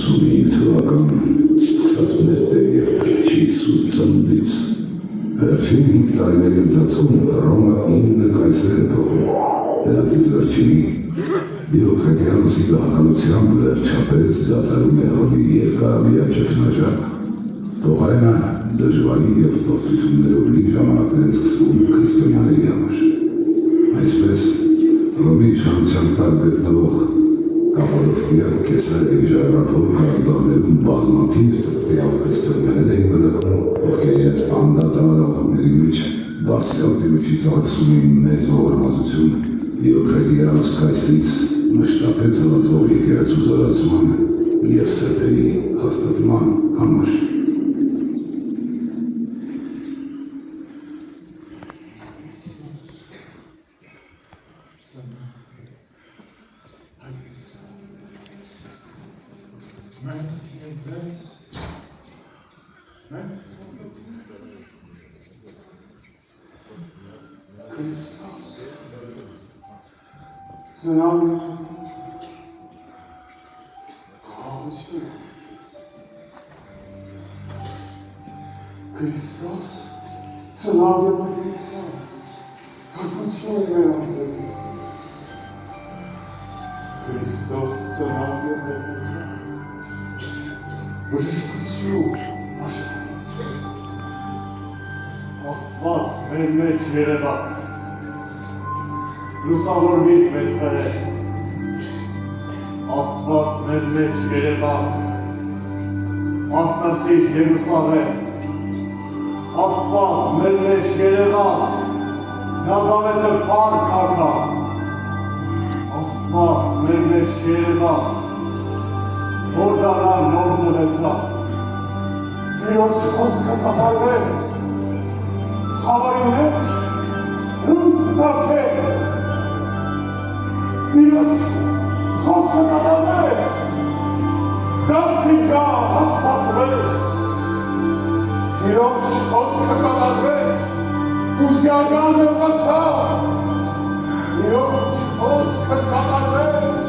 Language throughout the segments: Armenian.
85 թվական սկսած մեր Տեր և Փրկչի սուրբ ծնունդից վերջին 5 տարիների ընթացքում Ռոմը 9 կայսեր է փոխում, դրանցից վերջինի Դիոկլետիանոսի գահականությամբ վերջապես դադարում է Հռոմի երկարամյա ճգնաժամը։ Փոխարենը դժվարի և փորձություններով լի ժամանակներ են սկսվում քրիստոնյաների համար։ Այսպես Հռոմի իշխանության տակ գտնվող Կապադոկիա, Կեսարիայի ժայռաթոռ քարանձավներում բազմաթիվ ծրտյալ քրիստոնյաներ էին բնակվում, ովքեր իրենց անդադարողների մեջ բարձրյալ Տիրոջի ծաղրեցումի մեծ ողորմածություն Դիոկլետիանոս կայսրից մշտապես հալածվող եկեղեցու զորացման և սրբերի հաստատման համար։ Christos, ծնավի Christos, ծնավի մայրիցան, հակություն մեր անձերի։ Christos, ծնավի մայրիցան, բժշկություն աշխարհի։ Աստված մեր մեջ երևաց, լուսավորվիր մեր խրեր, Աստված մեր մեջ երևաց, արթնացիր Երուսաղեմ, Աստված մեր մեջ երևաց, Նազարեթը փառք ակա, Աստված մեր մեջ երևաց, որ դառնալ նոր մնացավ, Տիրոջ խոսքը կատարվեց, խավարի մեջ լույս ծագեց, Տիրոջ խոսքը կատարվեց, դարձիկա հաստատվեց, Տիրոջ խոսքը կատարվեց, ուսյական եղացավ, Տիրոջ խոսքը կատարվեց,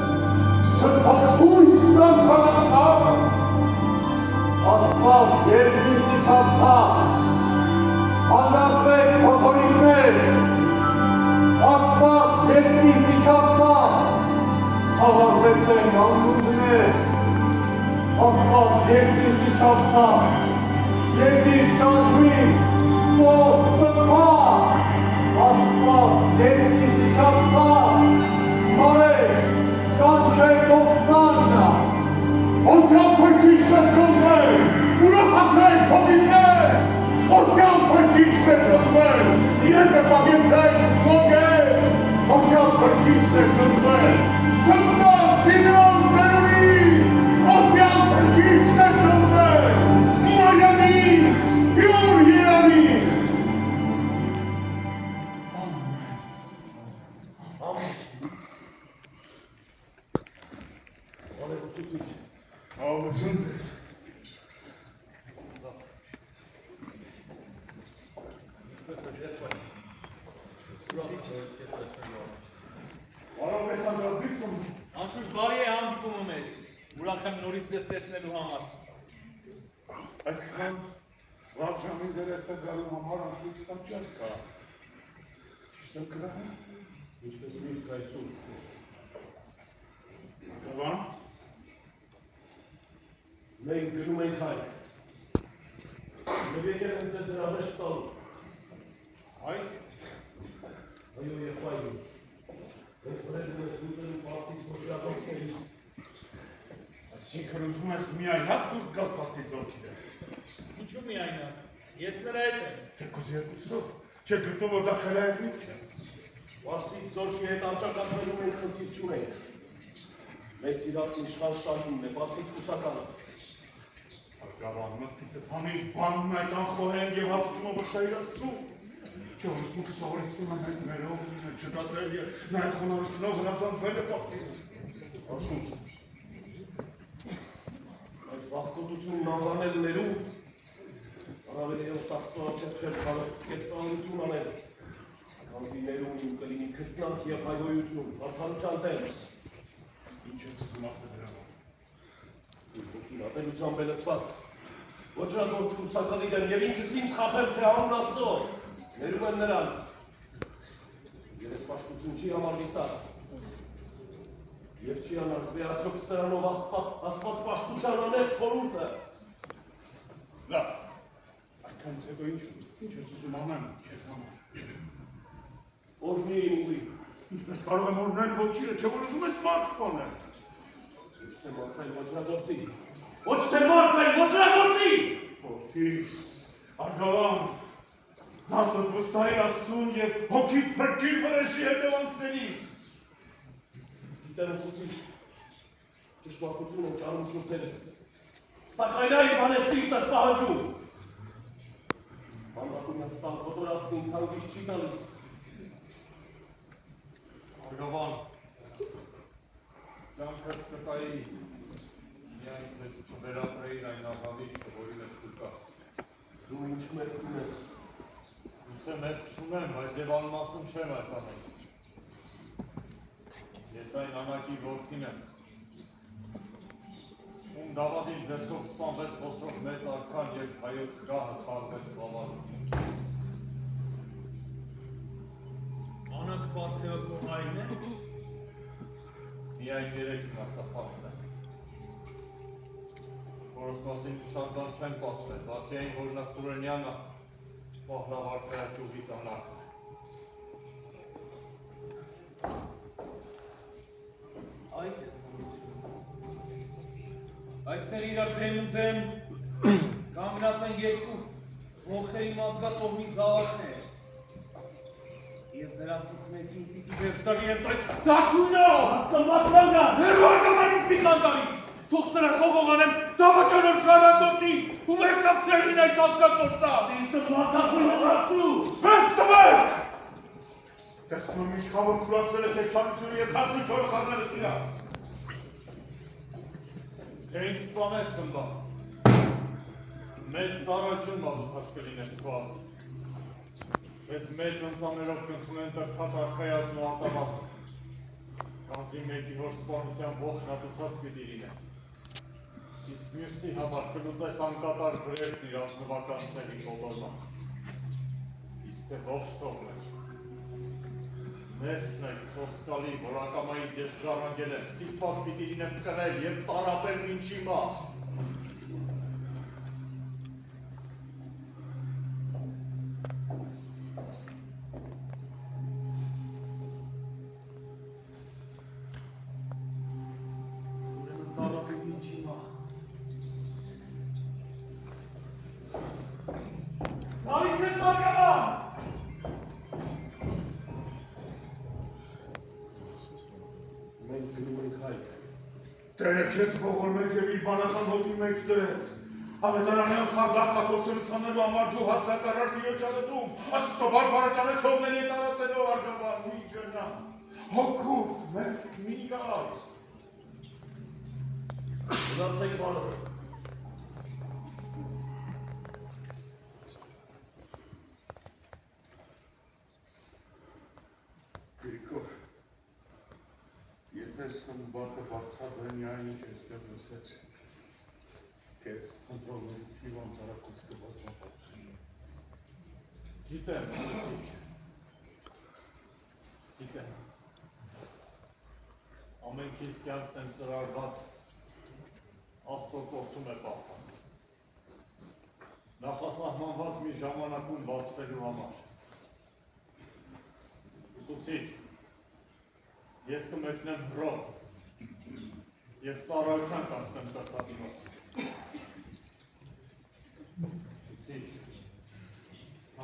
սրբոց հույսն անդանացավ, Աստված երկրից իջացավ, անդատվեք փոթորիկներ, Աստված երկրից իջացավ, խավարվեցեք անդունդներ, Աստված երկրից իջացավ, երկիր շանջվի, ծով ծպա, Աստված երկրից իջացավ, մարեք, կանչեք ովսաննա, Օծյան փրկիչ ծնվել, ուրախացեք հովիներ, Օծյան փրկիչ ծնվել, իրենը պագեցեք մոգեր, Օծյան փրկիչ ծնվել, ծնծա Սիմեոն ծերունի, Օծյան փրկիչ ծնվել, Մարյանի, յուր Երանի։ Ալություն ձեզ։ Արավ ես անդազնիքսում։ Անշուշ բարի է հանդիպումը մեջ, ուրախ եմ նորից ձեզ տեսնելու համար։ Այսքան վաղ ժամին դեր ես գալու համար անշուշ կամ չեր կա։ Ճիշտ եմ կրահը։ ինչպես միշտ այսօր։ Գավան։ Մենք գնում ենք հայ։ Մեր եկել ենք ձեզ հրաժեշտ տալու։ Հայ, Այո, եղբայրին։ Մենք վրեժում ենք ուտելու պարսից ոչրագործներից։ Այսինքն ուզում ես միայն հատ դուրս գալ պասի դոքիդը։ ինչու միայնակ, ես նրա հետ եմ։ Թեկուզ երկուսով, չէ գտնում որ դա խելայրնիք է։ Պարսից զորքի հետ անճակատներում ենք խնդիր չունենք։ Մեր իրաք իշխան շարքինն է, պարսից կուսականը։ Գավան մտքիցդ համիր բանն այդ անխոհեն և հատուցումը վստա իրացում։ Չէ ուսմուքը սովորեցնում եմ այս ներով, չդատրել և նաև խոնարությունով հնասանվել է պախտին։ Անշուշ։ Այս վաղկոտությունն անվանել ներում, առավել և սաստոա չեպշել կարող կեպծանություն անել։ Կանզի ներում իմ կլինի քծնանք և հայգոյություն, արդարության տեղ։ Ինչ ես ուզում ասել դրանով։ Իրատելության բելեցված, ոչրագործ կուսակալիր են և ինքս ինձ խախել թե անուն Աստծո, ներում են նրան, երեսպաշտություն չի համար վիսար, և չի անար վերացոք սրանով աստված պաշտության աներ խորուրդը։ Լավ, այսքանից հետո ինչ ես ուզում անեմ քեզ համար։ Օրհնի իմ ուղի։ Ինչպես կարող եմ օրհնել ոչինը, չէ որ ուզում ես մարդ սպանել։ Ոչ թե մարդային ոչրագործի։ Ոչ թե մարդային ոչրագործի։ Որդիս, արգավան, նատը վստահի Աստծուն և հոգիդ փրկիր վրեժի հետևանքներից։ Գիտեմ ուսուցիչ, ճշմարտություն են ճարում շուրթերը, սակայն այն բանեսիրտս պահաջում։ Հանրակունյաց սան կոտորածն ինձ հանգիստ չի տալիս։ Արգավան, ճանքս կտայի, միայն թե չվերապրեիր այն աղավիցը, որին ես կուկաս։ Դու ինչ մերկ ունես։ Ուցե մերկ չունեմ, բայց և անմասում չեմ այս ամենից։ Ես այն անակի որդին եմ, ում Դավադին ձերցով սպանվեց Խոսրով մեծ արքան և հայոց գահը խարվեց խավարություն։ Անակ պատրեակող այն է։ Միայն երեք մացապացն է։ Որս մասին շատ բան չեմ պատվել, բացի այն, որ նա Սուրենյանը պահլավար կրաճուղից անակ է։ Այ այստեղ իրար դեմ ու դեմ կանգնած են երկու ողքերի մազգատողմի զավակներ և նրանցից մեկին պիտի վերջտարի են տայ դաչունով ծմատվանգան հերու արգավանից մի խանգարիչ թող սրա խողողանեմ դավաճանով շարանգոտի ու վերջտապ ծեղին այս ազգատործա սիրսը մատասուն հրացու Պես տվեք! Տեսնում եմ իշխավոր կուրացրել է քեզ չարությունը և 14 խառներս իրա։ Թե ինձ սպանես սնվա, մեծ ծառայություն մատուցած կլինես քո ազգին։ Ես մեծ ընծաներով կընդունեն տրթատ արխայազն ու արտավազն, քանզի մեկի որ սպանության ողջ մատուցած պիտի լինես։ Իսկ մյուսի համար կլուծես անկատար վրերն իր ազնվականցների կոտորման։ Իսկ թե ողջ թողնես։ Ներքն այդ սոսկալի, որ ակամայից ես ժառանգել եմ, ստիպված պիտի լինեմ կրել և տարապել մինչի մահ։ Ուրեմն տարապել մինչի մահ։ Գալիս ես արգավան։ Մենք գնում ենք հայք։ Տերը քեզ ողորմեց և իր բանական հոտի մեջ դրեց։ Ավետարանյան խարդախ կատոսությունցանելու համար դու հասակարար տիրոջ ալետում, աստծո բարբարականը չողների է տարածելով արգավան մի գնա, հոգով մերկ մի գար։ Գնացեք բանով։ Գրիգոր, եթե սնբատը բարձած է միայն ինչ էստեղ լսեց, քեզ կոնտրոլների թիվան տարակոց կբազմապատի։ Գիտեմ, ուսուցիչ, գիտեմ, ամենքիս կյանքն եմ ծրարված, Աստծո ծոցում է պահված, նախասահմանված մի ժամանակում բացվելու համար։ Ուսուցիչ, ես կմեկնեմ հրով և ծառայության կանցնեմ տրթատի մոտ։ Ուսուցիչ,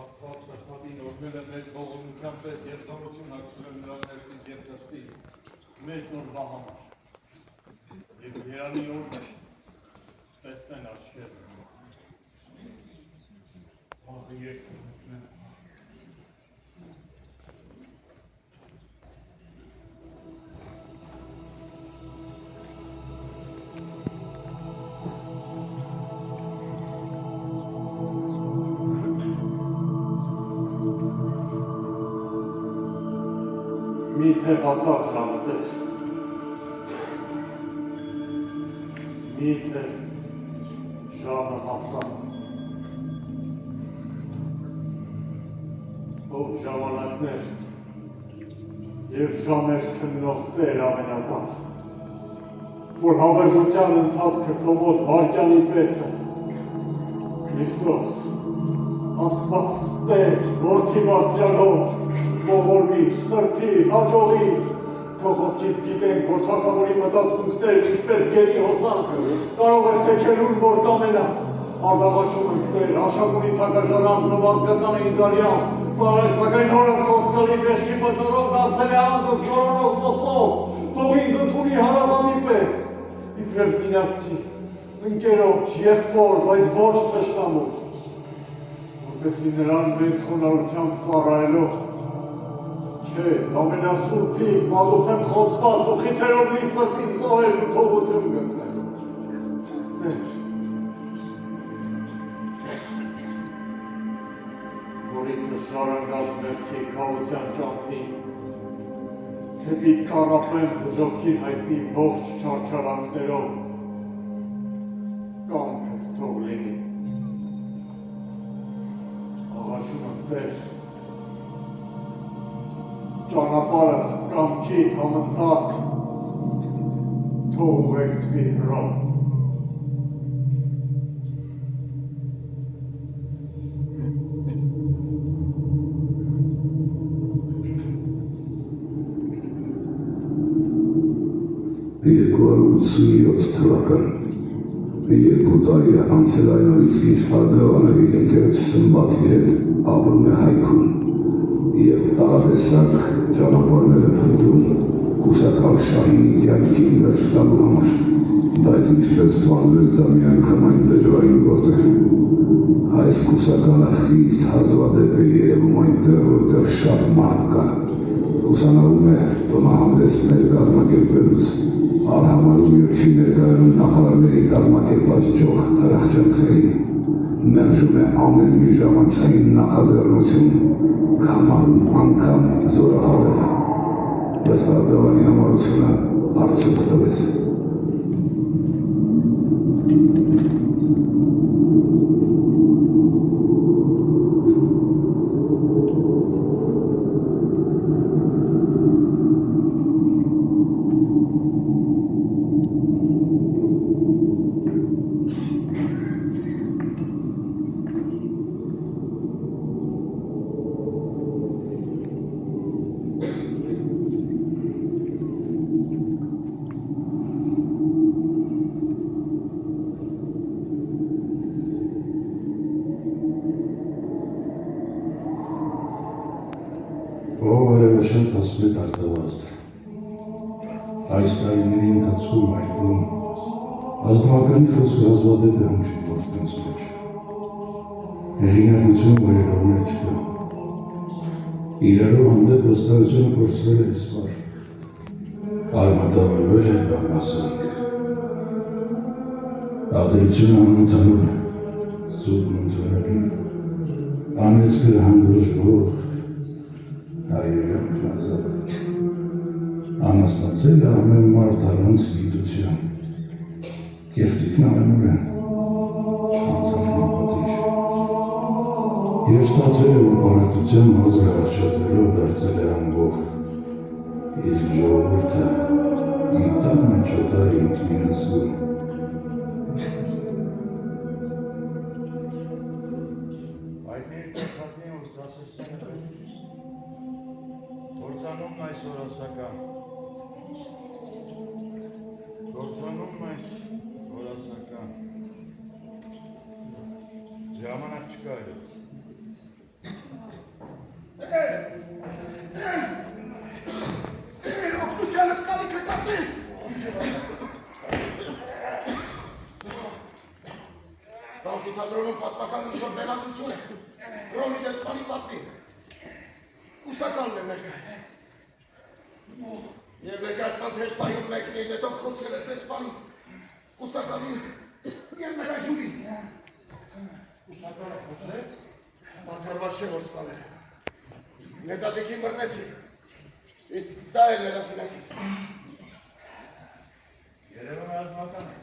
Աստված տրթատին օրհնել է մեծ ողորմության պես և զորություն ակցրել նրա ներսից և դրսից մեծ օրվա համար։ Եվ երանի օրն է տեսնեն աչքերը։ Աղը ես կմեկնեմ։ Միթե հասավ ժամը տեր։ Միթե ասա։ Ով ժամանակներ և ժամեր քննող Տեր ամենական, որ հավերժության ընթացքը քո մոտ վայրկյանի պես է։ Քրիստոս, Աստված, Տեր, Որդի Բարձրյալով, ողորմիր, սրբիր, հաջողիր, քո խոսքից գիտենք, որ թագավորի մտածմունքներն ինչպես գերի հոսանքը, կարող ես թեքել որ կամենաս։ Արտաղաչում ենք Տեր, Աշակուրի թագաժարան, նվազգական է ինձարյան, սակայն հորս սոսկալի մեղքի պատճառով դարձել է անձս կորոնով ոսով, թող ինձ ընդունի հարազատի պես, իբրև զինակցի, ընկերոջ, եղբոր, բայց ոչ թշնամու, որպեսզի նրան մեծ խոնարհությամբ ծառայելով, քեզ ամենասուրբիկ, մատուցեմ խոցված ու խիթերով լի սրտի զոհեր ու թողություն գտնեմ։ Տեր, որիցս ժառանգած մեղքի քավության ճամփին, թեպի քարապեմ դժոխքին հայտնի ողջ չարչարանքներով, կամքդ թող լինի։ Աղաչում եմ Տեր, ճանապարհս կամքիդ համընթաց թող ուղեկցվի հրամ։ թվական 2 տարի անցել այն օրից, ինչ Արգավանը իր ընկերոջ Սմբաթի հետ ապրում է հայքում և տարատեսակ ճանապարհները փնտրում կուսակալ Շահինի կյանքին վերջ տալու համար, բայց ինչպես թվանվեց դա միանգամայն դժվարին գործ է։ Այս կուսակալը խիստ հազվադեպ է երևում այնտեղ, որտեղ շատ մարդ կա, ուսանալում է տոնահանդեսներ կազմակերպելուց, արհամարում և չի ներկայանում նախարարների կազմակերպած ջող խրախճանքներին, մերժում է ամեն մի ժամանցային նախաձեռնություն, կամարում անգամ զորախաղերը, բայց Արգավանի համարությունը արդյունք տվեց։ Շատ ասպետ արտավազդ։ Այս տարիների ընթացքում այլքում ազնվականի խոսքը հազվադեպ է հնչում մարդկանց մեջ։ Հեղինակություն վայրերովներ չկա։ Իրարով հանդեպ վստահությունը կորցրել է իսպար։ Արմատավորվել է բաղնասանք։ Ադրությունը անմութանուր է, սուրբն ընդունելի, անեծքը հանդուրժվող, հայրյանքն ազատ, անաստացել է ամեն մարդ առանց գիտության, կեղծիքն ամենուր է, անցանքն ապատիժ, և ստացվել է, որ բարակտության մազը հաղճատվելով դարձել է ամբող, իսկ ժողովուրդը իր տան մեջ օտար է ինքնին զգում։ Գործանումն այս օրասական, ժամանակ չկա այլոց։ օգնությանդ կարիքը տատիր։ Տանսի թատրոնում պատմական ինչ-որ բեմադրություն է, Ռոմի դեսպանի պատվին, կուսակալն է ներկայ։ Եվ ներկայացման հեշտայում մեկն իր նետով խոցել է դեսպանին, կուսակալին և նրա հյուրին։ Կուսակալը խոցեց, բացառված չէ որ սպանել է։ Նետազիքին բռնեցին, իսկ սա է նրա սինակից։ Երևում է ազնվական է։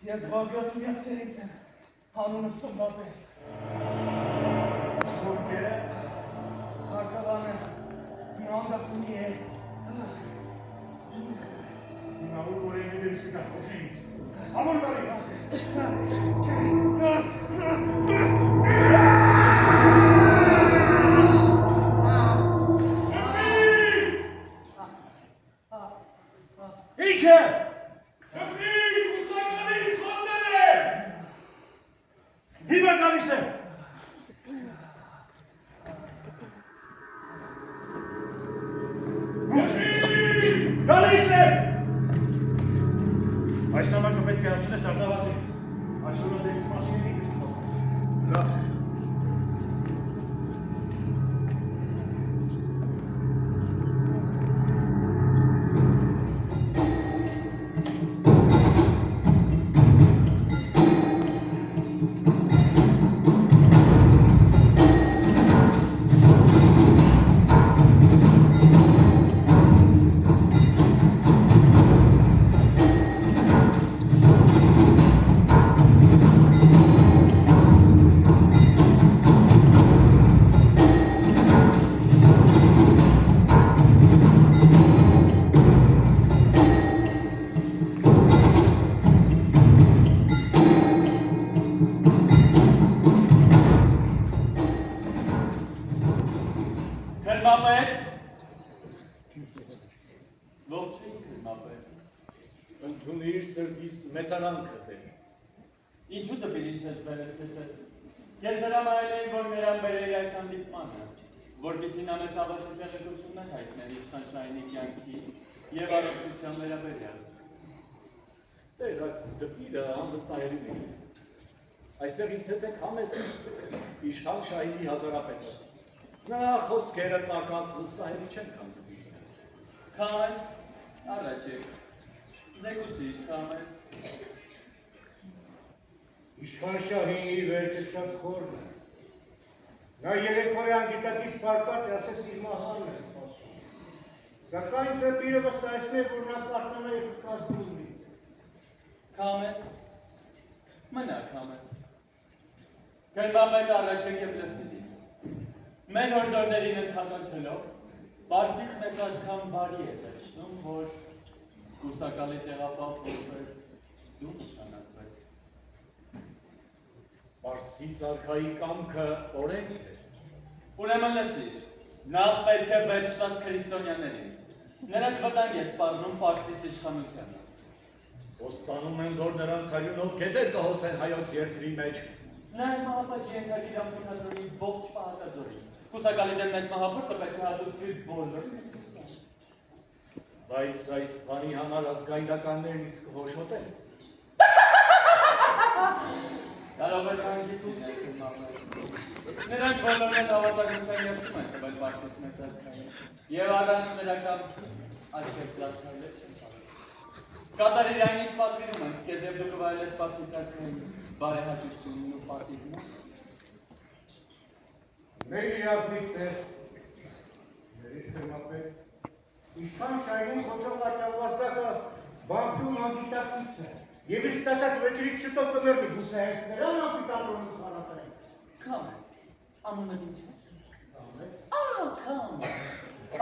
Ես բագրատում յասցերից եմ, հանունը սմբապ է։ Որքերը Հարկավանը, նանդակունի է։ հիմա ուր որ էինի դեպսի կա, հոգի ինձ։ Ամոր կարի։ Ինչ է։ Հիմա գալիս է։ Գալիս է։ Այս նամակը պետք է հասնես Արտավազին։ Աշխորհը դեպի մաշինի գտնողս։ Լավ։ Ընդունիր սրտիս մեծարանքը դեր։ Ինչու դպիր ինձ հետ վերեցեցել։ Ես հրամայել էի, որ նրան բերեի այս հանդիպմանը, որպեսզի նա մեզ ավազիկ տեղեկություններ հայտներ իշխանչայինի կյանքի և առողջության վերաբերյալ։ Տեր այդ դպիրը անվստահելի է։ Այստեղից հետ եք համես իշխան շահինի հազարապետը։ Նրա խոսքերը պակաս վստահելի չեն կան դպիրը։ Քամես, առաջ եք, զեկուցիչ քամես։ Իշխան շահինի վերքը շատ խորն է։ Նա երեք օրյան գիտակից պարկած է, ասես իր մահանն է սպասում։ Սակայն դեպիրը վստահեցնել, որ նա պարտնանա և կազմում ունի։ Քամես, մնա քամես։ Գերմամետ առաջ եք և լսիտ ինձ։ Մեր հորդորներին ընդհանոչելով, Պարսից մեծ անգամ բարի է դաշնում, որ կուսակալի տեղապավ որպես դու նշանակվես։ Պարսից արքայի կամքը օրենք է։ Ուրեմն լսիր, նախ պետք է վերջ տաս քրիստոնյաներին։ Նրանք վտանգ է սպառնում Պարսից իշխանությանը։ Ոստանում են, որ նրանց հարյունով գետեր կհոսեն հայոց երկրի մեջ։ Նաև մահապաճի ենթագիր ամփոփադրի ողջ պահակազորին։ Կուսակալի դեմ մեծ մահապուրծը պետք է հատուցվի բոլորին։ Բայց այս բանի համար ազգայնականներնից կհոշոտեն։ Կարող ես հանգիստում ներքին մահապուր։ Նրանք բոլորն էլ հավատագրության երդում են տվել Պարսից մեծ արքային և առանց նրանք աչքեր դարձնել չեն կարող։ Կատարիր այն ինչ պատվիրում ենք, քեզ և դու կվայելես Պարսից արքային բարեհաճությունն ու պատիվն։ Մեր իրազնիվ տեր, մեր իշխերմապետ, իշխան շայնին խոցող ատավասակը բանքյում հանգիտակից է, և իր ստացած վեքրից շուտով կմերմի, գուցե հենց նրան ապիտանորն սխանատային։ Քամես, անունը ինչ է։ Քամես։ Քամես։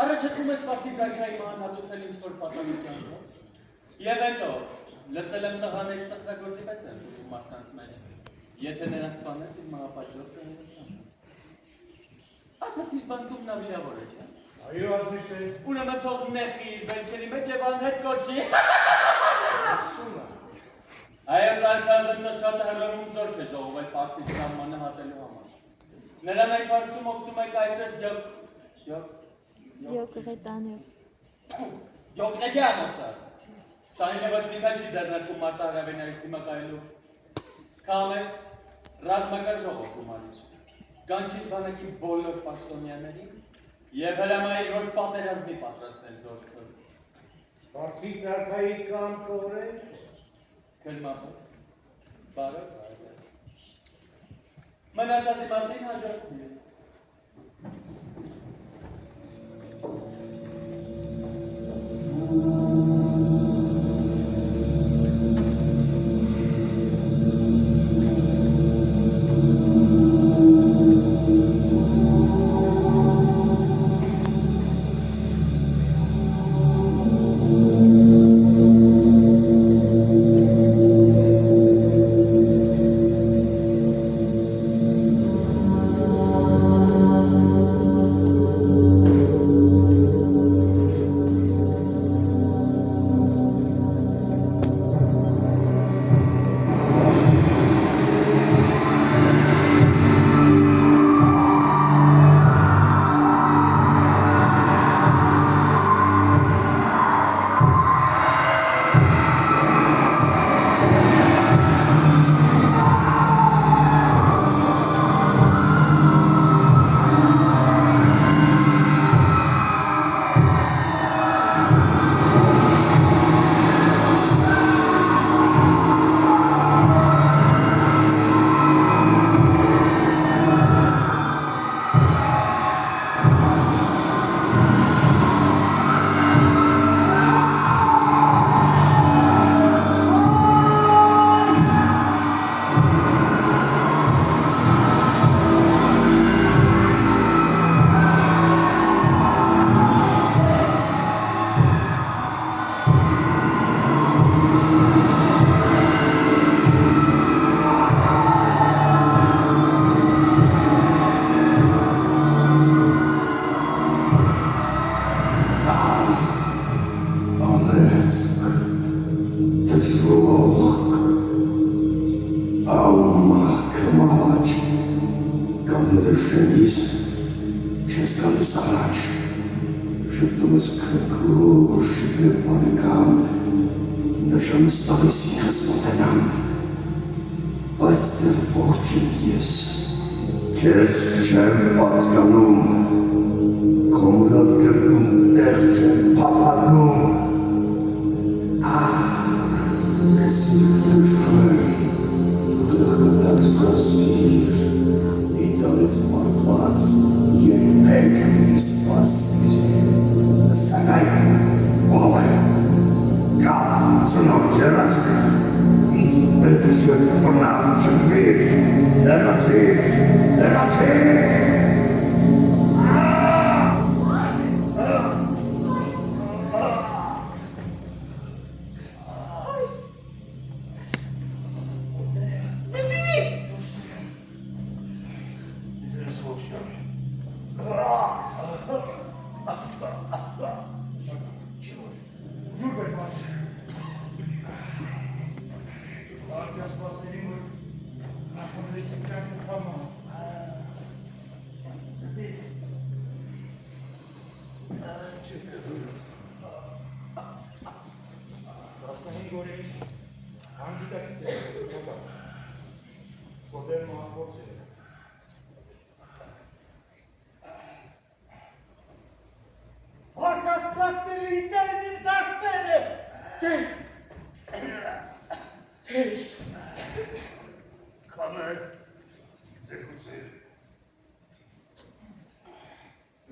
Առաջարկում ես Պարսից արքայի մահան հատուցել ինչ-որ պատանի կյանքով։ Եվ հետո, լսել եմ տղաների սխտագործի պես են դուր մարդկանց մեջ, եթե նրան սպանես իր մահապատժով կհենուսան։ Ասացիր բանդում նա վիրավոր է, չէ։ Այո, ազնիվ տեր։ Ուրեմն թող նեխի իր վերքերի մեջ և անհետ կոչի։ Ասում է։ Հայոց արքայազն նրդատը հեռանում զորք է ժողովել Պարսից սահմանը հատելու համար։ Նրան այդ հարցում օգնում եք այսօր Յոկղետյանոսը։ Շահինը ոչ մի քան չի ձեռնարկում մարտահրավերներից դիմակայելու։ Քամես, ռազմական ժողով գումարիր։ Կանչիր բանակի բոլոր պաշտոնյաներին և հրամայիր, որ պատերազմի պատրաստել զորքը։ Պարսից արքայի կամքը օրենք է։ Գլմապը, բարև այլես։ Մնացածի մասին հաջորդնիր։ Շենից չես գալիս առաջ, շպտում ես քրքուր, շիպրև բարեկամ, նշանս տալիս ինքս մոտենամ, բայց դեռ ողջ եմ ես, քեզ չեմ պատկանում, քոմրատ գրկում տեղ չեմ փափագում, տեսիր դժվար, դրխկտակ սասիր, իծանից մարդված, երբեք մի սպասիր, սակայն ով է, կաց ծնող ջերացիր, ինձ պետ է շեվ պնավ չգվիր, հեռացիր,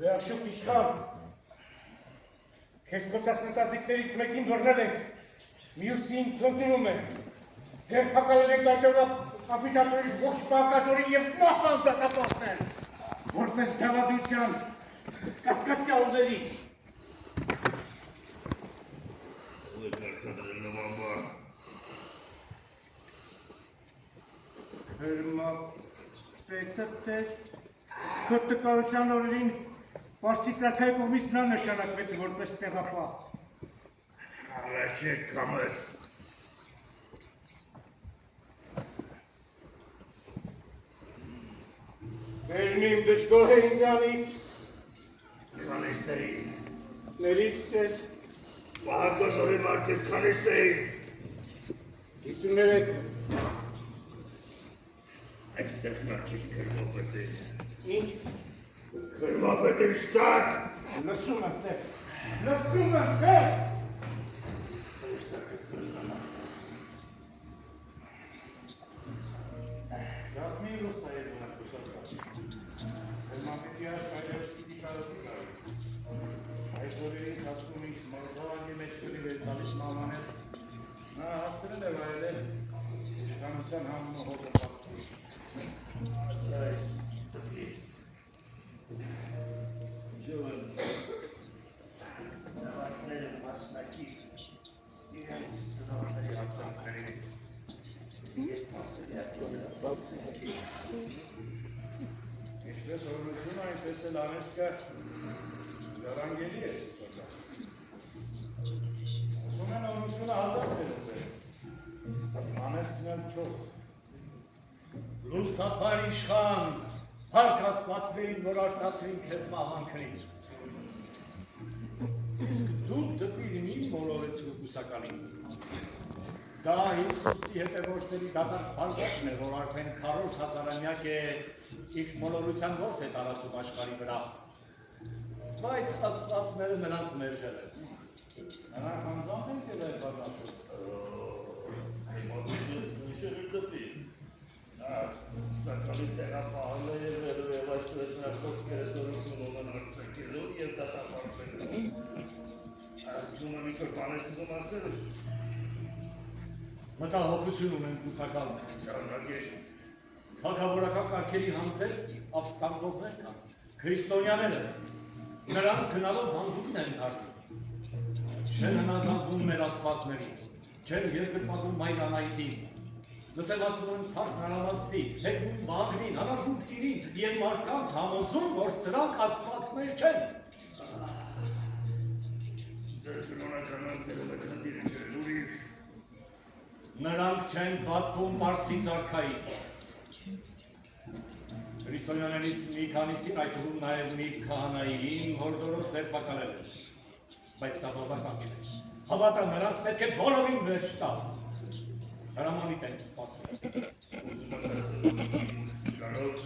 Վերջուկ իշխան, քեզ խոցասնտածիկներից մեկին բռնել ենք, մյուսին փնտրում ենք, ձերբակալել ենք այդօրվա ամֆիտեատրի ողջ պահակազորին և մահվան դատապարտել, որպես դավադրության կասկածյալների։ Հերմա պետը տեր, քո տկարության օրերին Պարսիցակայի կողմից նա նշանակվեց որպես տեղապահ։ Առաջեք կամես։ Բերնիմ դժգոհ է ինձանից։ Քանեստեի։ Ներիր տեր։ Պահակազորի մարդիկ քանեստեի։ 53։ Այստեղ մարդիկ քրմապետ է։ Ինչ։ Քրմապետ է շտակ։ Լսում եմ տեր։ Լսում եմ տեր։ Շտակ ես կրստանա։ Շատ մի լուստ է եղնակ կուսակա։ Հերմապետի աշխարյաց պիտի կարասի կարի։ Այս օրերի ընթացքում ինչ մարզավանի մեջ կրի վեր տալիս մամանել, նա հասրել է վայելել իշխանության համնը հոտը պապտում։ Ասայ, տպի։ Ժոն, զավակները մասնակից, իրենց զավակների հացանքների ես պարսելի ատյոներած վավցի հետի։ Ինչպես օրնությունը, այնպես էլ անեսկը դարանգելի է սոկա։ Ուզում են օրնությունը հազար սերով է, անեսկն էլ չող։ Լուսապար իշխան, հարկ աստվածներին, որ արտացրին քեզ մահվանքրից։ Իսկ դու դպիրն իմ մոլորեցու կուսականին։ Դա Հիսուսի հետևորդների դատարկ բանջաճն է, որ արդեն 40 հազարամյակ է իր մոլորության ողջ է տարածում աշխարհի վրա։ Բայց աստվածները նրանց մերժել են։ Նրանք անձամբ են կել է բանացում։ Սակալի տեղապահել է և վերվելացրեց նա խոսքերը զորություն ողն արձակելով և դատապարտելով։ Ասկում եմ ինչ-որ բանեսնում ասել։ Մտահոգություն ունեն կուսական։ Շարունակեր։ Թագավորական կարգերի հանդեպ ապստամբողներ կան, քրիստոնյաները, նրանք գնալով հանդուկն են դարձնում, չեն հնազանդվում մեր աստվածներից, չեն երկրպագում Մայրանայիդին, լսեմ ասում են թարք նարավաստի, հեգնում բաղնին, հանարհուկտիրին և մարդկանց համոզում, որ սրանք աստվածներ չեն։ Ձեր կրոնական անձերը մկնատիրը չեն ուրիշ։ Նրանք չեն պատվում Պարսից արքային։ Քրիստոնյաներից մի քանիսին, այդ թվում նաև մի քահանային հորդորով ձերբակալել են, բայց սա բավական չէ։ Հավատա նրանց պետք է բոլորին վերջ տալ։ Հրամանիտ ենք սպասում։ Կարոտ,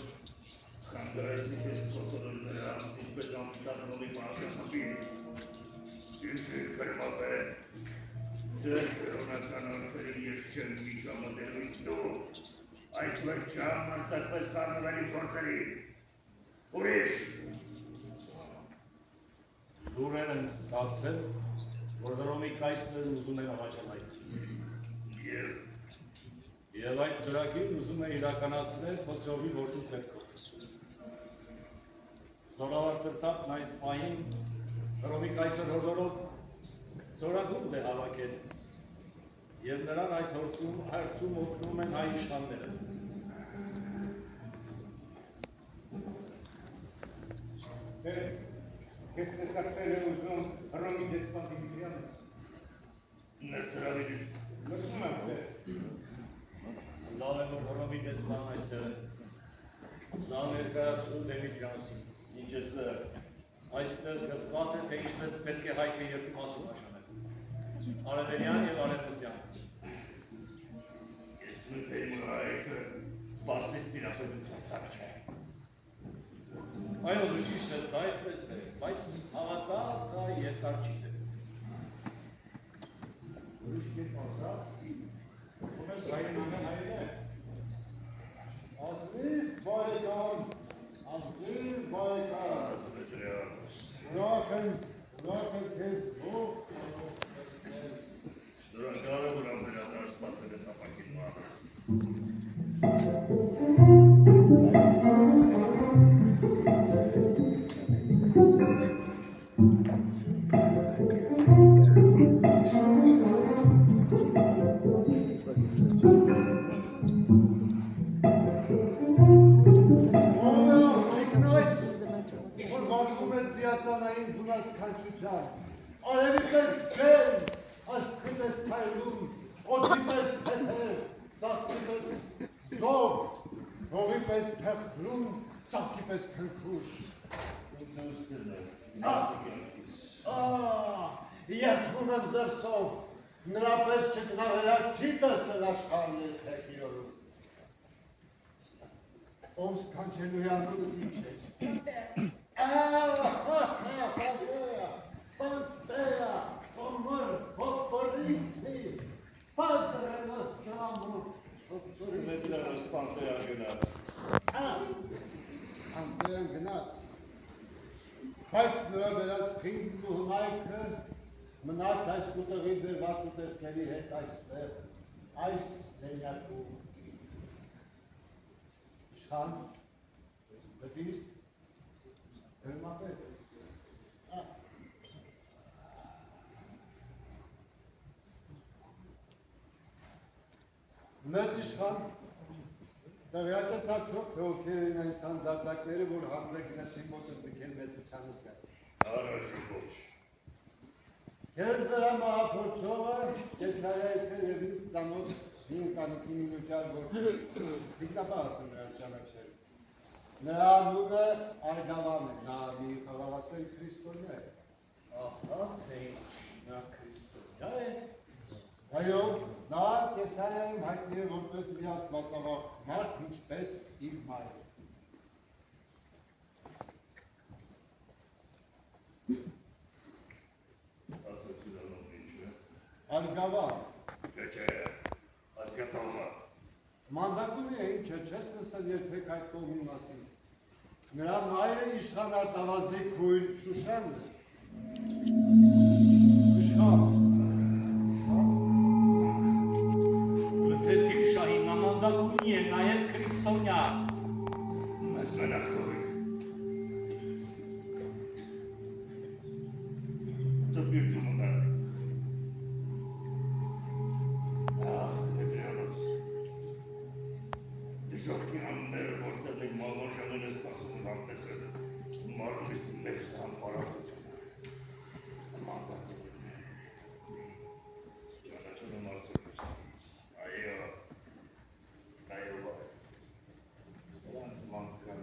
խանդրեցիք ես ծոցորել նրանց, ինչպես ամպիտատնովի պարաշախապին։ Ինչեր կրմապեր, ձեր կրոնական անցերին ես չեն միջամոտելույս դու, այս վերջամ անցատպես կարնվելի փորձերի, ուրիշ։ Դուրեր են ստացել, որ Հռոմի կայսրն ուզում է առաջանալ։ Եվ այդ ծրագիրն ուզում է իրականացնել Խոսրովի որդու ձեռքով։ Զորավար տրտապն այս պահին Հռոմի կայսր հորդորով զորագունդ է հավաքել և նրան այդ հարցում օգնում են հայ իշխանները։ Քեզ տեսակցել է ուզում Հռոմի դեսպան Դիմիտրիանից։ Ներսրավիլ։ Լսում եմ դե։ Լավ է, որ Հռոմի դեսպանն այստեղ է։ Սա ներկայացնում Դիմիտրիանցին, ինչպես այստեղ գծված է, թե ինչպես պետք է հայքը երկու մասում աշանել։ Արևելյան և արևմտյան։ Ես նույնպես հայքը պարսից տիրապետության տակ չէ։ Այո, դու ճիշտ ես, դա այդպես է, բայց հավատա, դա երկար չի տևում։ Ուրիշ կերպ ասած, ոնց հայրենական հայր է։ Ազնիվ բարեկամ, ուրախ եմ քեզ ով տեսնել։ Շնորհակալ եմ, որ ամենատար սպասել ես ապակին մահս։ Ձիածանային բունասքանչության, արևի պես ջեն, աստղի պես թայլում, օդի պես թեթև, ծաղկի պես զով, հողի պես թեղլում, ծաղկի պես քնքուշ։ Երդվում եմ զրսով, նրա պես չկնավերակ չի տեսել աշխարհ երթեքիրորում։ Ով սքանչելու յանունը ինչ էր։ Pantea, omor, fosforici, padre nostro amor, fosforici. Մեծիրանոց պանտեան գնաց։ Անձեան գնաց, բայց նրա վերած խինդն ու հմայքը մնաց այս կուտղի դրված ուտեսների հետ այստեղ, այս սենյակում։ Իշխան, գտիր, Հրմապետ, Մեծ իշխան, տեղյակ ես արդյոք, թե ովքեր են այն սանձարձակները, որ հանդգնեցին մոտը ձգել մեծության ուտը։ Առաջին ոչ։ Քեզ նրա մահափորձողը Կեսարիայից է և ինձ ծանոթ մի ընտանիքի մինուտյալ որդի, դիկնապահ ասեմ նրան ճանաչել։ Նրա անունը Արգավան է, նա մի խաղաղասեր քրիստոնյա է։ Ահա, թե ինչ, նա քրիստոնյա է։ Այո, նա Կեսարիայում հայտնի է որպես մի աստվածավախ մարդ, ինչպես իր մայրը։ Ասացիրանով ինչ է։ Արգավան։ Չէ, հասկատալմա։ Մանդակում է ինչ է, չես լսել երբեք այդ կողմի մասին։ Նրա մայրը իշխան արտավազդի քույր Շուշանն է։ Իշխան։ Լսեցիք շահին, նա մանդակումնի է, նաև քրիստոնյա։ Մեզ մենակ թողեք։ Տպիր դու մնար։ Ահ, Դմիտրիանոց։ Դժողքի անները որտեղ եք մալմաշանեն է սպասում հանդեսել, մարմիս մեկ սան պարարտությունը։ Մանդակում է։ Ճանաչել եմ արծորից։ Այո, այո, նրանց մանկան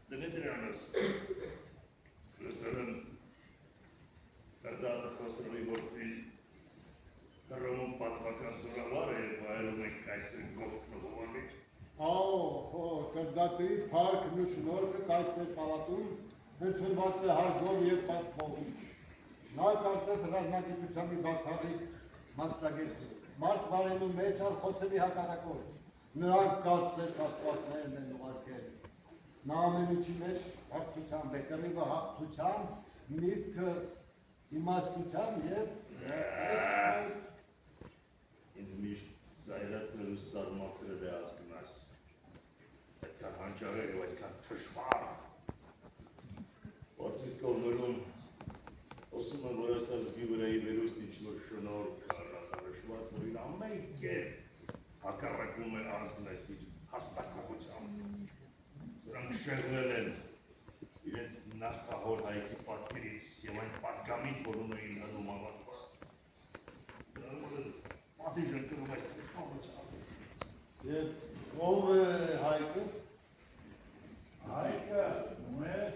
Դմիտրիանոս, լսել եմ Հրդադը Խոսրովի որդի Հռոմում պատվական սուրավար է և վայելում ենք այսր գովքն ու հովանիք։ Կրդատի փառքն ու շնորհքը կայսեր պալատում ընդունված է հարգով և պատվով։ Նա կարծես ռազմագիտության մի բացառիկ մասնագետ է, մարդ վարելու մեջ խոցելի հակառակորդ։ Նրանք կարծես աստվածներն են ուղարկել։ Նա ամեն ինչի մեջ հաղթության է, կռիվը հաղթության, միտքը իմաստության և Ինձ միշտ զայրացնել ու զարմացրել է ազգնաս, այդքան հանճարել ու այսքան թշվառ։ Որցիս կողմերում Osում եմ, որ այս ազգի վրայի վերուստ ինչ-որ շնորհք կա նախարշված, որ իր ամեն կերպ հակառակում է ազգնես իր հաստատողությամբ։ Սրանք շեղվել են իրենց նախահոր հայքի պատկերից և այն պատգամից, որ ունեին հնում ավարտված։ Պատիժ են կրում այս թշվառությամբ։ Եվ ով է հայկը։ Հայկը մեր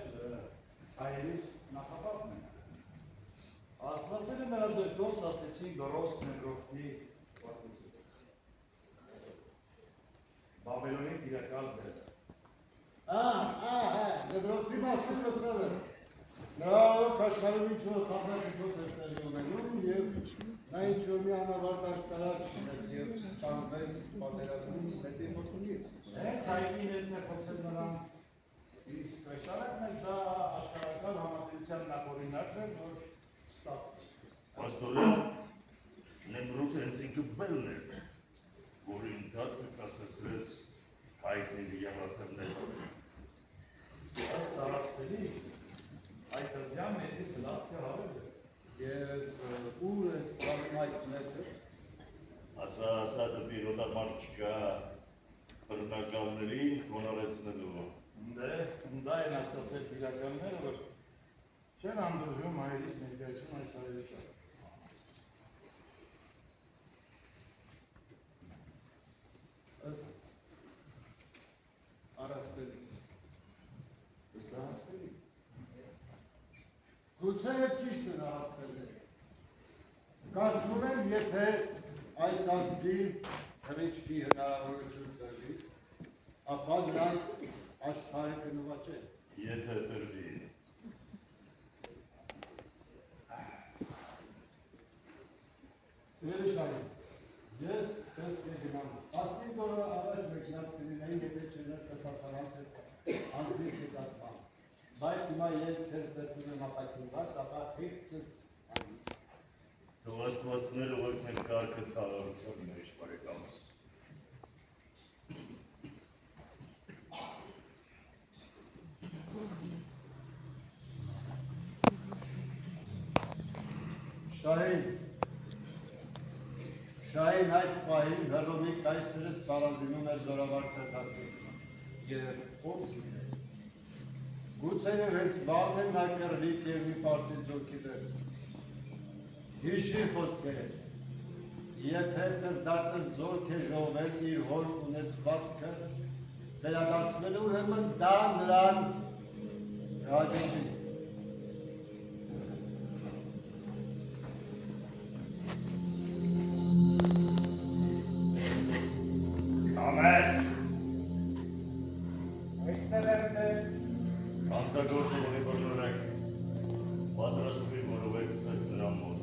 հայերից նախապատն է։ Աստվածները նրա ձեռքով սաստեցին գորոս նեգրոհտի պատմությունը։ Բաբելոնի տիրակալ բերը։ Նեգրոհտի մասին լսել եմ։ Նրա աշխարհում ինչ-որ քաղաքացիություն տեսների ունենում և նա ինչ-որ մի անավարտ աշտարակ շինեց և ստանվեց պատերազմում հետի խոցումից։ Հենց հայկի հետն է խոցել նրան, իսկ աշտարակն է դա աշխարհական համադրության նախօրինակն է, որ ստացվեց։ Պաստորեն Նեմրութ հենց ինքը բելն էր, որի ընթացքը կասեցրեց հայքն իր եղաթերներով։ Այս առաստելի այդազյան մետի սլացքը հավել է։ Եվ ուր է ստանում այդ մետը։ Ասա դեպի ռոտամարտ չկա բռնակալներին խոնարեցնելու։ Դա են աստացել տիրականները, որ չեն անդրժում հայերից ներկայացում այս հայերի շարը։ Ըստ առաստելի։ Ըստ առաստելի։ Գուցե և ճիշտ են առաստելները։ Կարծում եմ, եթե այս ազգին հրիչքի հնարավորություն տրվի, ապա նրանք աշխարհը կնվաճեն։ Եթե տրվի։ Սիրելի շահին, ես պետք է գնամ։ 15 օրը առաջ մեկնած կլինեին, եթե չներ սրտացարանքես անձիր կետատման։ Բայց հիմա ես քեզ տեսնում եմ ապակինված, ապա խիղճս անից։ Թող աստվածները ուղեկցեն կարգը թաղարության մեջ, բարեկամս։ Շահին այս պահին Հռոմի կայսրը ստարազինում էր զորավար կրկատում և ով գիտե։ Գուցե և հենց վաղն նա կռվի կերնի պարսի ձորքի վերջ։ Հիշի խոսքերես, եթե կրդատը զորք է ժողվել իր հոր ունեցվածքը, վերադարձնելու ուրեմն դա նրան հաջողվի։ Ամես։ Այստեղ եմ թե Անձագործը որի բռնորեք, պատրաստվի, որ ուղեկցեք նրա մոտ։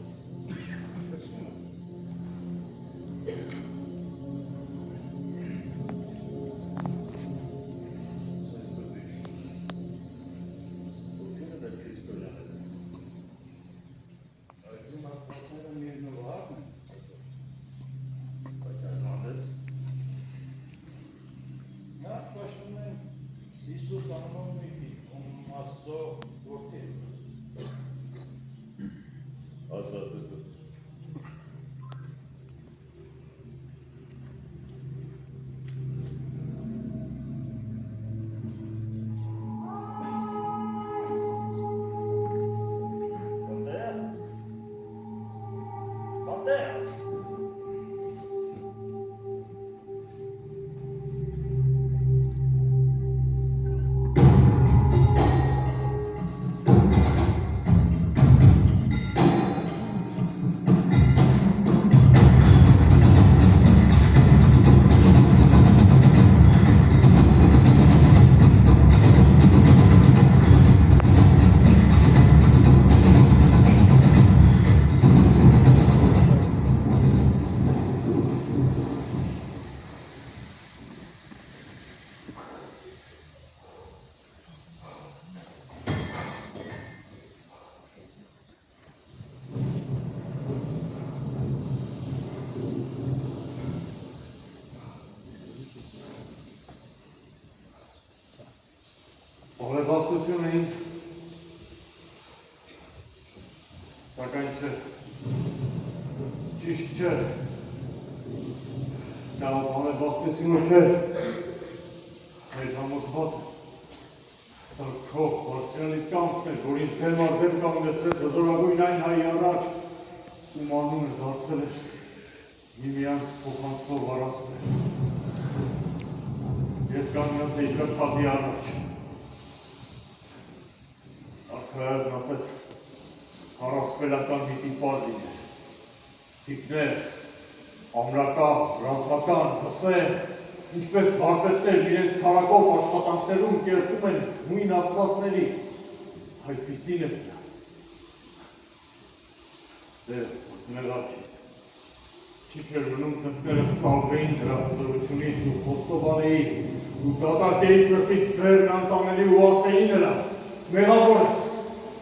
Հիսուս անունով մի Աստծո որդի։ Ազատ է։ Բարեբախտությունը ինձ, սակայն չէ, ճիշտ չէ, դա բարեբախտությունը չէ, այդ համոզված է, դա քո Բարսյանի կամքն է, որ ինձ դեմ արդեմ կանգնեցրեց հզորագույն այն հայի առաջ, ում անունը դարձել էր միմյանց փոխանցվող առանցքներ։ Ես կանգնած էի կրթատի առաջ։ Արքայազն ասեց, առասպելական մի տիպար լիներ։ Տիպներ, ամրակաց, ռազմական, հսեն, ինչպես վարպետներ իրենց քարակով աշխատանքներում կերտում են նույն աստվածների, այդպիսին է նա։ Դե աստված, մեղավ չես։ Քիչ էր մնում ծնկներս ծալվեին դրա հզորությունից ու խոստովանեի, ու դատարկեի սրտիս բերն անտանելի ու ասեի նրա,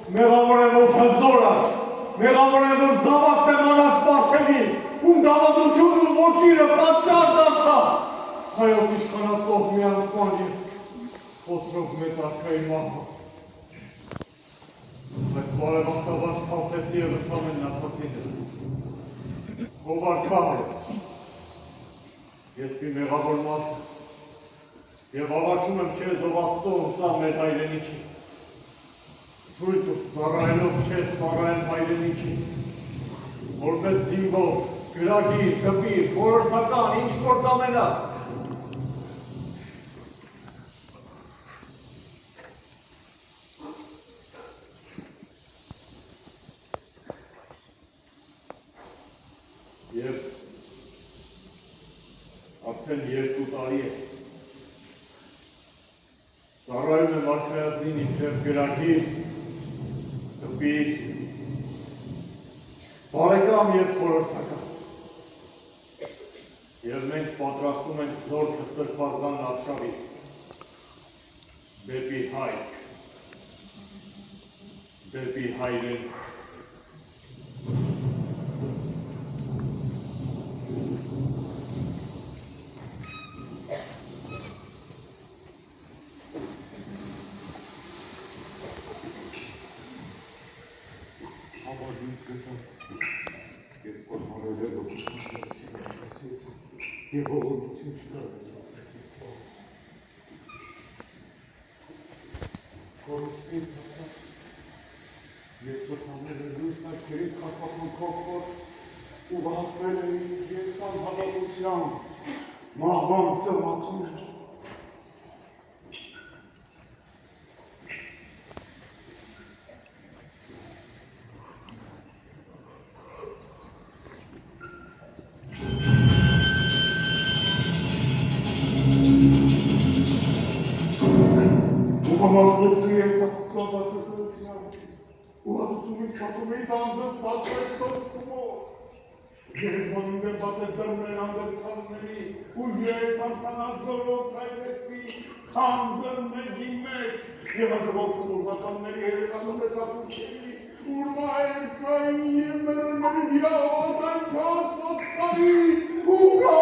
մեղավոր է, որ հզոր աշ, մեղավոր է, որ զավակն եմ առաջ պարտելի, ում դավադրությունն ու ոչիրը պատճառ դարձավ, հայոց իշխանատող մի անկման և խոսրով մեծ արքայի մահվան։ Բայց բարեբախտաբար սթափեցի և ընդամենն ասացի նրա։ Ով արքա հայոց, ես մի մեղավոր մարդ և ավաչում եմ քեզ ով Աստծո ընծա մեր հայրենիքի, թույլ տուր ծառայելով քեզ ծառայել հայրենիքից, որպես զինվոր, գրագիր, կպիր, խորհրդական, ինչ որ կամենաս, և արդեն 2 տարի է, ծառայում եմ արքայազնին իբրև գրագիր, կպիր, բարեկամ և խորհրդական, և մենք պատրաստում ենք զորքը սրբազան արշավի, դեպի հայք, դեպի հայրենիք։ Եվ ողորմություն շնորհել ասեցից Կորուստից ասած, ես վտանել եմ լույս աչքերից խապախանքով որ ու վահակվել եմ ես անհավատությամբ, մահվան ծրմատում եմ։ Մամակլեցի ես աստծո բացակրությունից, ուհատուցումից պասումից անձս պատվեց սոսկումով, ես մանում եմ բացես դրմներ անդերցանների, ու ես ամսանած զորով թայվեցի խանձր մեջի մեջ, և հաշվով ուրվականների երեկանում ես արտուքերի, ուրմա երկային և մերոների դիավատ այնքան սոսկանի, ուղա!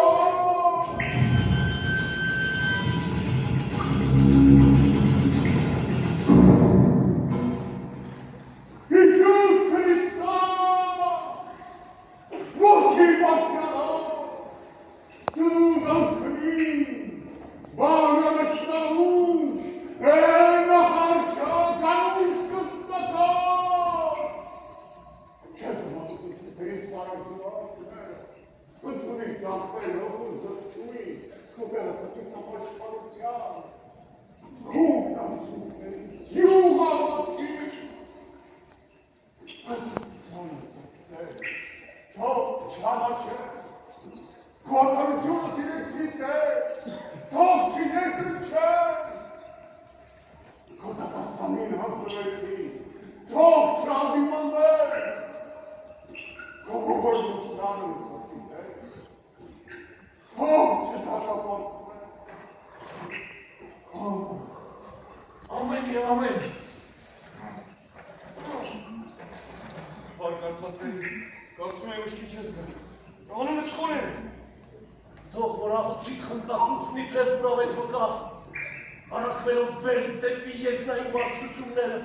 Արակվելով վեր դեպի երկնային բարձրությունները,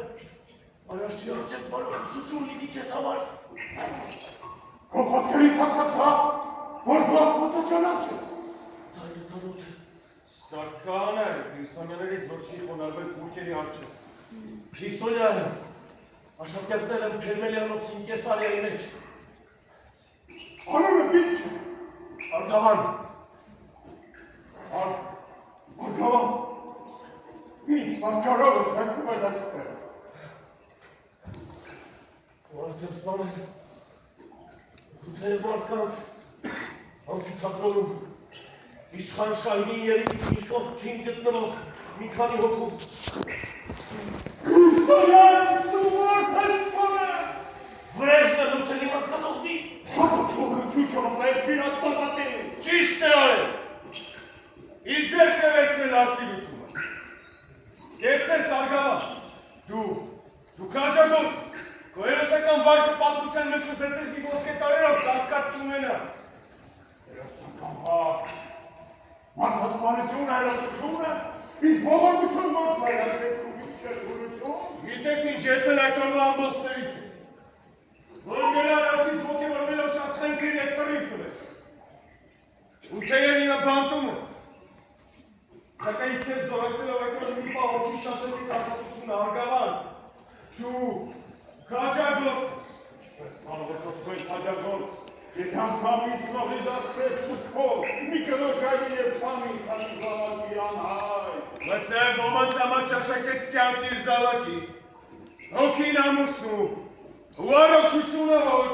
արարչի արջև բարողություն լինի քեզ համար։ Քո խոսքերից հասկացա, որ դու Աստվածը ճանաչես։ Ձայնը ծանոթ է։ Սարքան է, քրիստոնյաներից որ չի խոնարհվել քուրքերի առջև։ Քրիստոնյա եմ, աշակերտել եմ Փերմելյանոցին Կեսարիայի մեջ։ Անունը ինչ է։ Արգավան։ Արգավան, ինչ պատճառով ես հայտնվել այստեղ։ Մարդ եմ սպանել, գուցե մարդկանց ամֆիթատրոնում իշխան շահինի երիկի իշխող չին գտնվող մի քանի հոգու։ Քրիստոնյաս ու մարդ ես սպանել։ Վրեժն է լուծելի մասկատողնի։ Հատուցող հնչուչով այցիր աստապատին։ Ճիշտ է արել։ Իր ձեռք է վերցրել արծիվությունը։ Կեցես Արգավան, դու քաջագործ ես, քո հերոսական վարկը պատմության մեջ կսերտես մի ոսկե տարերով կասկած չունենաս։ Հերոսական վարկ, մարդասպանությունը հերոսությունը, իսկ ողորմություն մարդսայակետքում ինչ է թունություն։ Գիտես ինչ ես են այդ օրվա ամբոստներից է, որ մեր առաջից ոգևորվելով շատ խենքրին ետ կռիվ կվես։ Ու թեև ինը բանտում է, սակայն քեզ զորացելով այդ օրը մի պահ հոգի շաշետից ազատությունը Արգավան, դու քաջագործ ես։ Ինչպես կարող է կոչվել քաջագործ, եթե անգամ ինձ նողի դարձրեց սքով, մի կնոջ այլի և պամին քանի զավակի անհայ։ Բայց նաև ոմանց համար ճաշակեց կյանքի իր զավակի, հոգին ամուսնու, ու առողջությունը ոչ։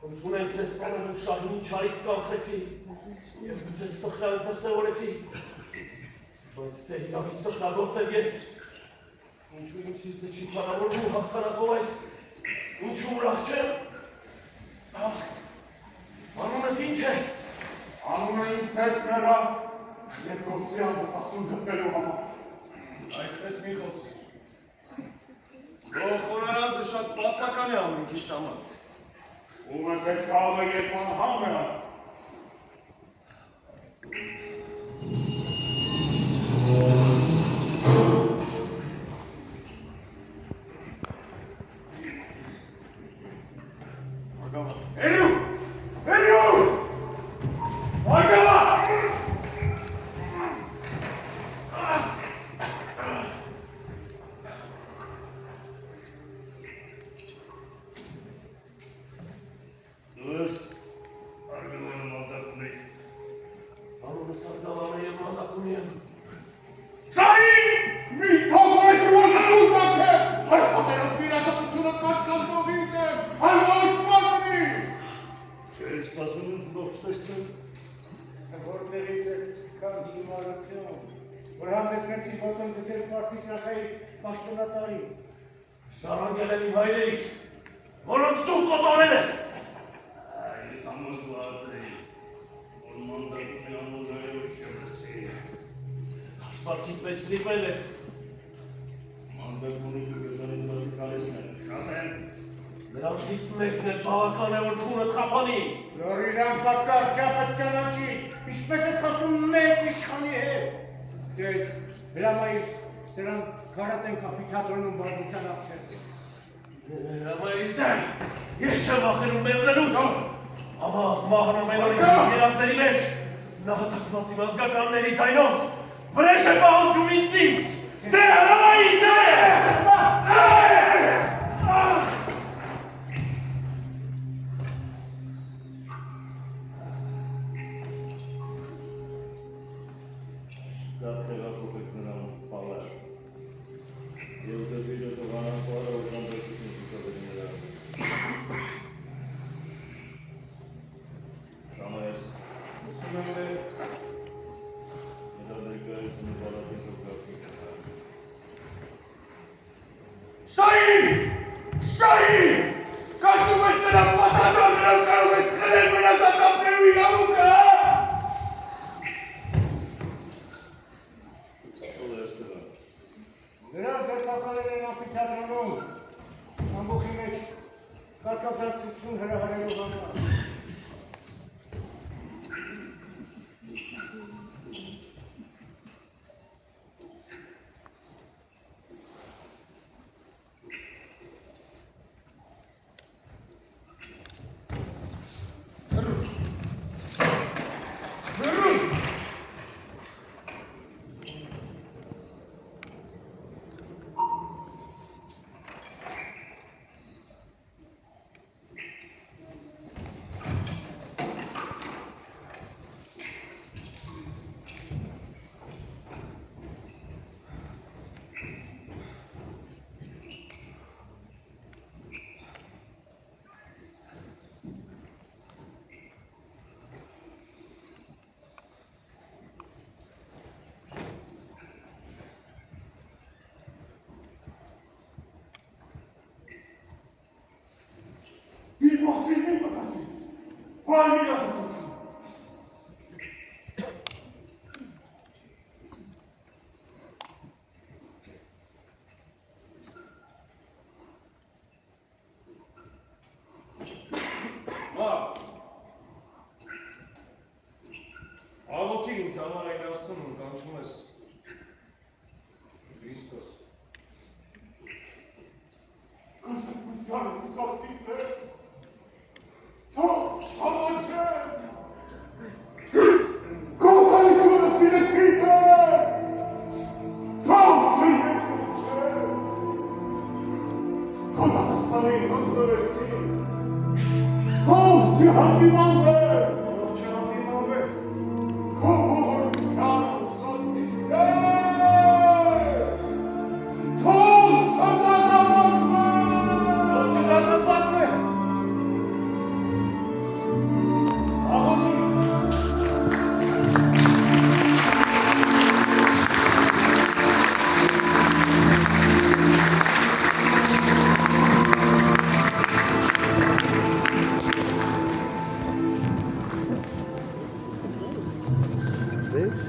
Ընդունեմ քեզ սպանելով շահինի չարիք կանխեցի և գուցե սխրանը դրսևորեցի, բայց թե իրավի սխրագործ եմ ես, ինչու իմ սիրտը չի պարավորվում հաղթանակով այս, ինչու ուրախ չեմ, անունդ ինչ է, Անունը ինձ հետ մեռավ, և գործի անձս ասուն գտնելու համար։ Այդպես մի խոսիր։ Որ խոնարանձը շատ պատվական է ամենքիս համար։ Ում է պետք աղը երման համը։ Հերու! Հերու! Արգավան! Դուս Արգավանը մանդակ ունի։ Անունս Արգավան է և մանդակ ունի եմ։ Շահին! Մի թողորես որ դուր մակես, հայ պատերազմի իրաշապությունը կաշկազնող իմ դեմ, հայ ոչ մատնի։ Չես ասում ինձ ողջ տեսնեմ։ Որտեղից է կան դիմարություն, որ համեցնեցի ոտոն ձգել պարսից նախայի պաշտոնատարի։ Շարանգել եմ իմ հայրերից, որոնց դու կոտորել ես։ Այս ամուսլած էի, որ մանդակում է անուզայով չվսի։ Հաշվարկիտ մեջ լիպել ես։ Մանդակունի կգտանին բաժի կալեսներ, շատ են։ Նրանցից մեկն է բավական է, որ քունդ խափանի։ Որ իրան պակար ճապըտ ճանաչի, ինչպես ես խոսում մեծ իշխանի հետ։ Դեր, հրամայիր սրան կարատեն կապիթատրոնում բազմության ապշեր։ Հրամայիր դեր, ես չեմ վախենում մերնելուց։ Ահա մահնամենորի երազների մեջ, նահատակված իմ ազգականներից այնով, վրեժ է պահանջում ինձնից։ Դեր, հրամայիր դեր! Դա տեղակով եք նրան պալար։ Եվ դեպիրը տղանապարը օժանդակություն կուսավերի նրան։ Շամայես, նրա ներկայությունը բալատին տողգարդին կնար։ Շահին! Շահին! Կարծում ես նրան պատանով նրան կարող ես խլել մնացակապներու իրավունքը, հա? Ո՞լ է ստեղան։ Նրանց ձերտակալել են ամֆիթատրոնում, ամբոխի մեջ կարգավրացություն հրահարելու համար։ Պայմիր ազատություն։ Աղոթին ինձ համար այն աստծուն կանչում ես Քրիստոս։ Կուսակության ուսացիքներ, թող չամաչեն, կողայությունը սիրեցիքներ, թող չյետուչեն, Հոդակստանին հնձորեցին, թող չհանդիմանվեր, Դե